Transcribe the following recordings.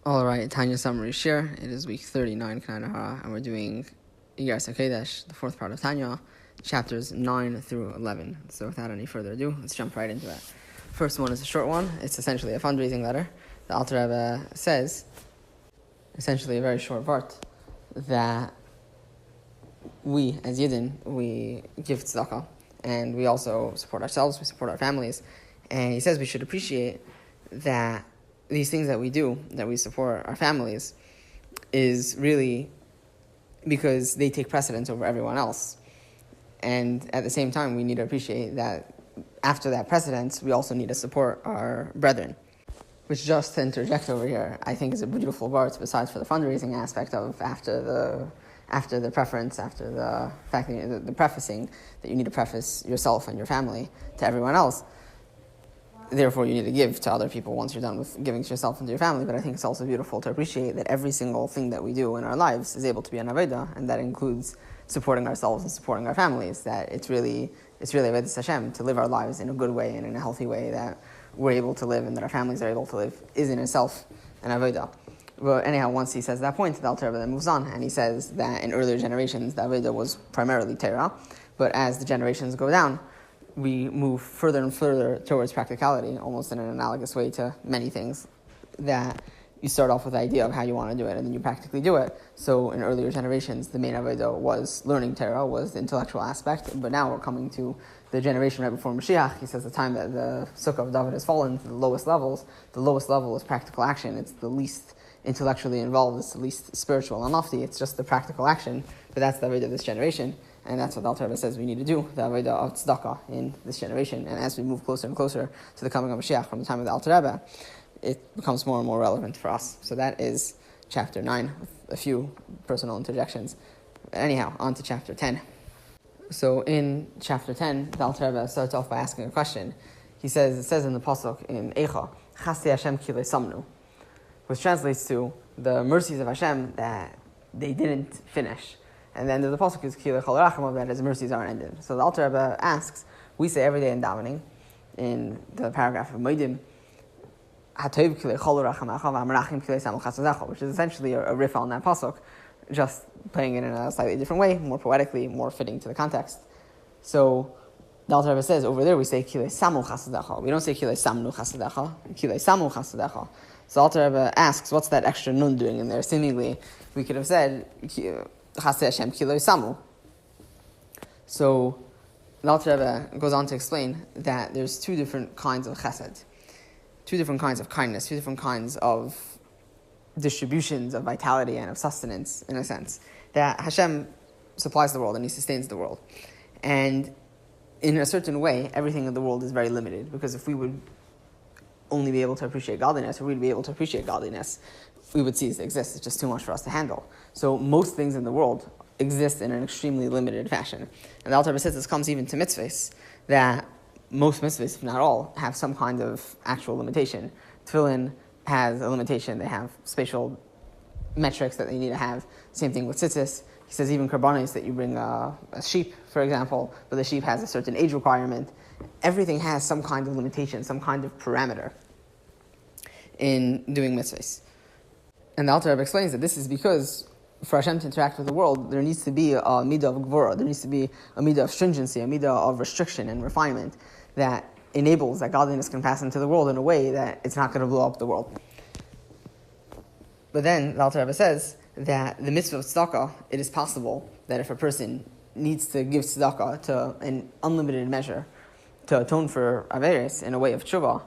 All right, Tanya Summary Shiur. It is week 39, and we're doing Igeras HaKodesh, the fourth part of Tanya, chapters 9 through 11. So without any further ado, let's jump right into it. First one is a short one. It's essentially a fundraising letter. The Alter Rebbe says, essentially a very short part, that we, as Yidden, we give tzedakah, and we also support ourselves, we support our families. And he says we should appreciate that these things that we do, that we support our families, is really because they take precedence over everyone else. And at the same time, we need to appreciate that after that precedence, we also need to support our brethren. Which, just to interject over here, I think is a beautiful part, besides for the fundraising aspect of after the preference, after the fact that the prefacing, that you need to preface yourself and your family to everyone else. Therefore, you need to give to other people once you're done with giving to yourself and to your family. But I think it's also beautiful to appreciate that every single thing that we do in our lives is able to be an avodah, and that includes supporting ourselves and supporting our families. That it's really avodas Hashem to live our lives in a good way and in a healthy way that we're able to live and that our families are able to live is in itself an avodah. But anyhow, once he says that point, the Alter Rebbe then moves on and he says that in earlier generations the avodah was primarily Torah, but as the generations go down, we move further and further towards practicality, almost in an analogous way to many things, that you start off with the idea of how you want to do it, and then you practically do it. So in earlier generations, the main avodah was learning Torah, was the intellectual aspect, but now we're coming to the generation right before Mashiach. He says the time that the Sukkah of David has fallen to the lowest levels, the lowest level is practical action. It's the least intellectually involved, it's the least spiritual and lofty, it's just the practical action, but that's the avodah of this generation. And that's what the Alter Rebbe says we need to do, the avodah of tzedakah in this generation. And as we move closer and closer to the coming of Mashiach from the time of the Alter Rebbe, it becomes more and more relevant for us. So that is chapter 9, with a few personal interjections. Anyhow, on to chapter 10. So in chapter 10, the Alter Rebbe starts off by asking a question. It says in the pasuk in Eicha, Chasdei Hashem ki samnu, which translates to the mercies of Hashem that they didn't finish. And then the pasuk is Ki lechol rachamav, that his mercies aren't ended. So the Alter Rebbe asks, we say every day in davening, in the paragraph of Moedim, Hatov ki lechol rachamacha v'amrachim ki lesamul chasadecha, which is essentially a riff on that pasuk, just playing it in a slightly different way, more poetically, more fitting to the context. So the Alter Rebbe says over there we say ki lesamul chasadecha. We don't say ki lesamnu chasadecha, ki lesamul chasadecha. So the Alter Rebbe asks, what's that extra nun doing in there? Seemingly, we could have said Chasdei Hashem ki lo samu. So the Alter Rebbe goes on to explain that there's two different kinds of chesed, two different kinds of kindness, two different kinds of distributions of vitality and of sustenance, in a sense. That Hashem supplies the world and He sustains the world. And in a certain way, everything in the world is very limited, because if we would only be able to appreciate godliness, or we'd be able to appreciate godliness, we would cease to exist. It's just too much for us to handle. So most things in the world exist in an extremely limited fashion. And the Alter Rebbe says this comes even to mitzvahs, that most mitzvahs, if not all, have some kind of actual limitation. Tefillin has a limitation. They have spatial metrics that they need to have. Same thing with tzitzis. He says even karbanos, that you bring a sheep, for example, but the sheep has a certain age requirement. Everything has some kind of limitation, some kind of parameter in doing mitzvahs. And the Alter Rebbe explains that this is because for Hashem to interact with the world, there needs to be a midah of gvura, there needs to be a midah of stringency, a midah of restriction and refinement that enables that godliness can pass into the world in a way that it's not going to blow up the world. But then the Alter Rebbe says that the mitzvah of tzedakah, it is possible that if a person needs to give tzedakah to an unlimited measure to atone for averis in a way of tshuva,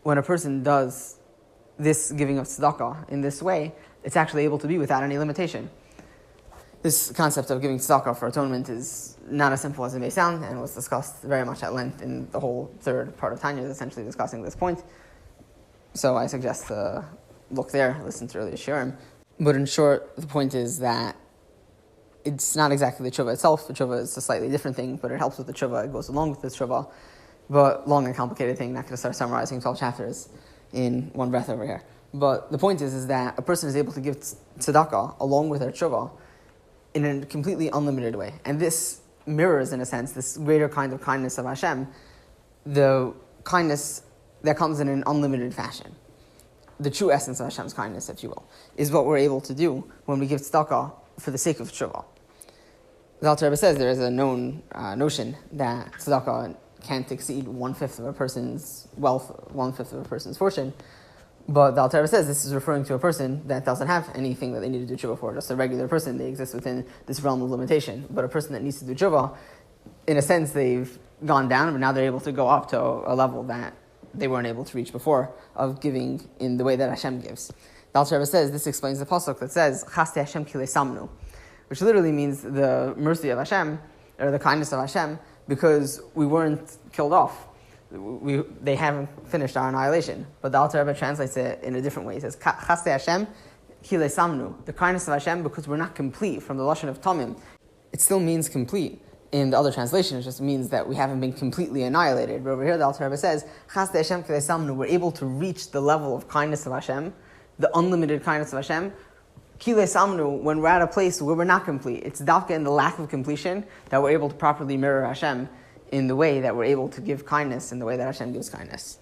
when a person does this giving of tzedakah in this way, it's actually able to be without any limitation. This concept of giving tzedakah for atonement is not as simple as it may sound, and was discussed very much at length in the whole third part of Tanya, essentially discussing this point. So I suggest to look there, listen to earlier shiurim. But in short, the point is that it's not exactly the tshuva itself. The tshuva is a slightly different thing, but it helps with the tshuva, it goes along with the tshuva. But long and complicated thing, not going to start summarizing 12 chapters in one breath over here. But the point is that a person is able to give tzedakah along with their tshuva in a completely unlimited way. And this mirrors, in a sense, this greater kind of kindness of Hashem, the kindness that comes in an unlimited fashion. the true essence of Hashem's kindness, if you will, is what we're able to do when we give tzedakah for the sake of tshuva. The Alter Rebbe says there is a known notion that tzedakah can't exceed 1/5 of a person's wealth, 1/5 of a person's fortune. But the Alter Rebbe says this is referring to a person that doesn't have anything that they need to do tshuva for. Just a regular person, they exist within this realm of limitation. But a person that needs to do tshuva, in a sense, they've gone down, but now they're able to go up to a level that they weren't able to reach before, of giving in the way that Hashem gives. The Alter Rebbe says, this explains the pasuk that says, Chaste Hashem ki lesamnu, which literally means the mercy of Hashem, or the kindness of Hashem, because we weren't killed off. They haven't finished our annihilation. But the Alter Rebbe translates it in a different way. He says, Chaste Hashem ki lesamnu, the kindness of Hashem, because we're not complete, from the lashon of tamim. It still means complete. In the other translation, it just means that we haven't been completely annihilated. But over here, the Alter Rebbe says, Chaste Hashem ki lesamnu, we're able to reach the level of kindness of Hashem, the unlimited kindness of Hashem, ki lesamnu, when we're at a place where we're not complete. It's dafka in the lack of completion that we're able to properly mirror Hashem in the way that we're able to give kindness in the way that Hashem gives kindness.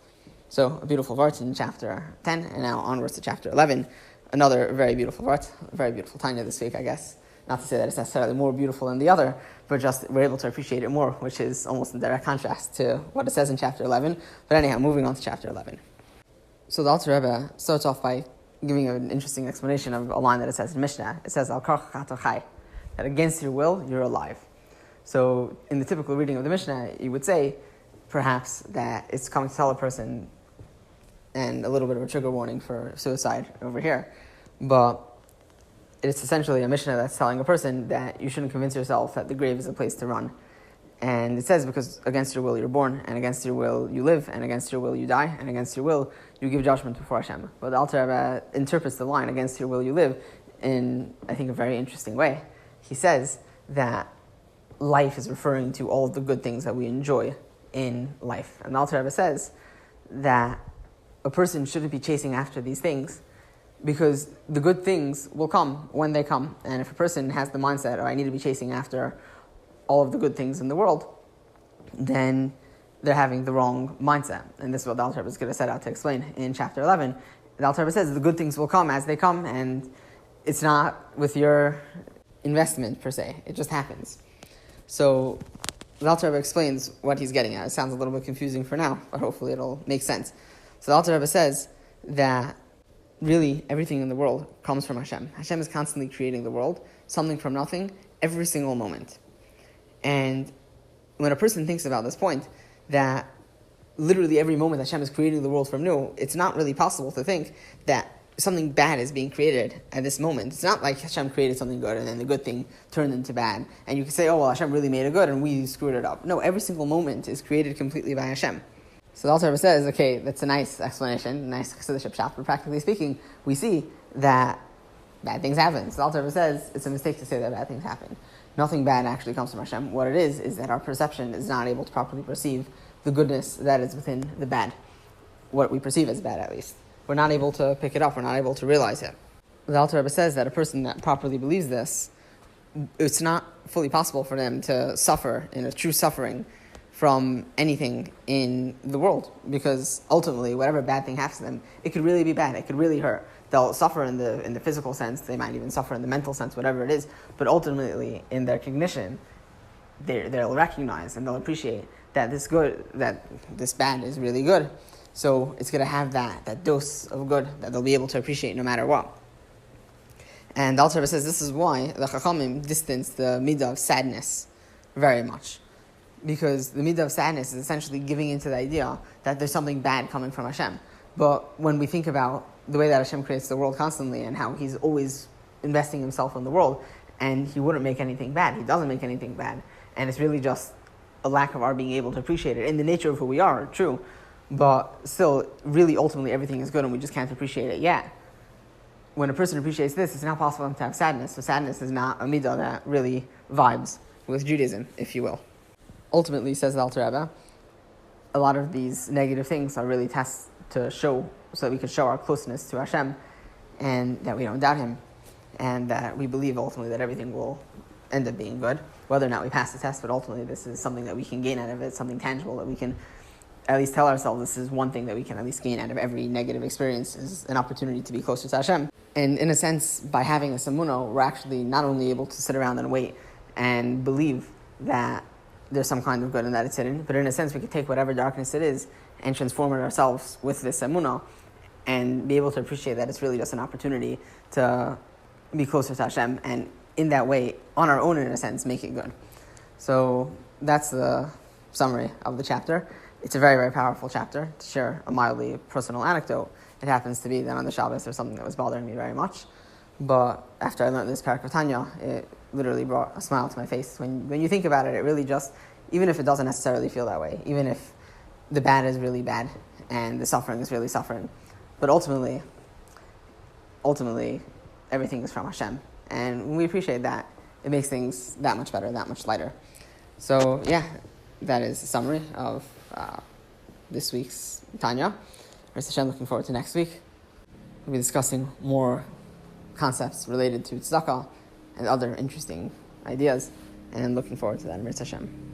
So, a beautiful verse in chapter 10, and now onwards to chapter 11. Another very beautiful verse, a very beautiful Tanya this week, I guess. Not to say that it's necessarily more beautiful than the other, but just we're able to appreciate it more, which is almost in direct contrast to what it says in chapter 11. But anyhow, moving on to chapter 11. So the Alter Rebbe starts off by giving an interesting explanation of a line that it says in Mishnah. It says, Al karach chai, that against your will, you're alive. So in the typical reading of the Mishnah, you would say, perhaps, that it's coming to tell a person, and a little bit of a trigger warning for suicide over here. But it's essentially a Mishnah that's telling a person that you shouldn't convince yourself that the grave is a place to run. And it says, because against your will you're born, and against your will you live, and against your will you die, and against your will you give judgment before Hashem. But the Alter Rebbe interprets the line, against your will you live, in, I think, a very interesting way. He says that life is referring to all of the good things that we enjoy in life. And the Alter Rebbe says that a person shouldn't be chasing after these things, because the good things will come when they come. And if a person has the mindset, I need to be chasing after all of the good things in the world, then they're having the wrong mindset. And this is what the Alter Rebbe is going to set out to explain in chapter 11. The Alter Rebbe says the good things will come as they come, and it's not with your investment per se. It just happens. So the Alter Rebbe explains what he's getting at. It sounds a little bit confusing for now, but hopefully it'll make sense. So the Alter Rebbe says that really everything in the world comes from Hashem. Hashem is constantly creating the world, something from nothing, every single moment. And when a person thinks about this point, that literally every moment Hashem is creating the world from new, it's not really possible to think that something bad is being created at this moment. It's not like Hashem created something good and then the good thing turned into bad. And you can say, oh, well, Hashem really made it good and we screwed it up. No, every single moment is created completely by Hashem. So the Alter Rebbe says, okay, that's a nice explanation, nice chassidiship shop, but practically speaking, we see that bad things happen. So the Alter Rebbe says it's a mistake to say that bad things happen. Nothing bad actually comes from Hashem. What it is that our perception is not able to properly perceive the goodness that is within the bad. What we perceive as bad, at least. We're not able to pick it up. We're not able to realize it. The Alter Rebbe says that a person that properly believes this, it's not fully possible for them to suffer in a true suffering from anything in the world, because ultimately, whatever bad thing happens to them, it could really be bad. It could really hurt. They'll suffer in the physical sense. They might even suffer in the mental sense, whatever it is. But ultimately, in their cognition, they'll recognize and they'll appreciate that this bad is really good. So it's going to have that dose of good that they'll be able to appreciate no matter what. And the Alter Rebbe says this is why the Chachamim distance the midah of sadness very much. Because the midah of sadness is essentially giving into the idea that there's something bad coming from Hashem. But when we think about the way that Hashem creates the world constantly and how He's always investing Himself in the world, and He wouldn't make anything bad. He doesn't make anything bad. And it's really just a lack of our being able to appreciate it. In the nature of who we are, true. But still, really, ultimately, everything is good and we just can't appreciate it yet. When a person appreciates this, it's not possible for them to have sadness. So sadness is not a midah that really vibes with Judaism, if you will. Ultimately, says the Alter Rebbe, a lot of these negative things are really tests to show, so that we can show our closeness to Hashem, and that we don't doubt Him, and that we believe ultimately that everything will end up being good, whether or not we pass the test. But ultimately, this is something that we can gain out of it, something tangible that we can at least tell ourselves this is one thing that we can at least gain out of every negative experience, is an opportunity to be closer to Hashem. And in a sense, by having this emunah, we're actually not only able to sit around and wait and believe that there's some kind of good and that it's hidden, but in a sense we could take whatever darkness it is and transform it ourselves with this emunah and be able to appreciate that it's really just an opportunity to be closer to Hashem, and in that way, on our own in a sense, make it good. So that's the summary of the chapter. It's a very, very powerful chapter. To share a mildly personal anecdote, it happens to be that on the Shabbos there's something that was bothering me very much, but after I learned this parak of Tanya, it literally brought a smile to my face. When you think about it, it really just, even if it doesn't necessarily feel that way, even if the bad is really bad and the suffering is really suffering, but ultimately, everything is from Hashem. And when we appreciate that, it makes things that much better, that much lighter. So yeah, that is a summary of this week's Tanya. Hashem, looking forward to next week. We'll be discussing more concepts related to tzedakah and other interesting ideas, and looking forward to that. Hashem.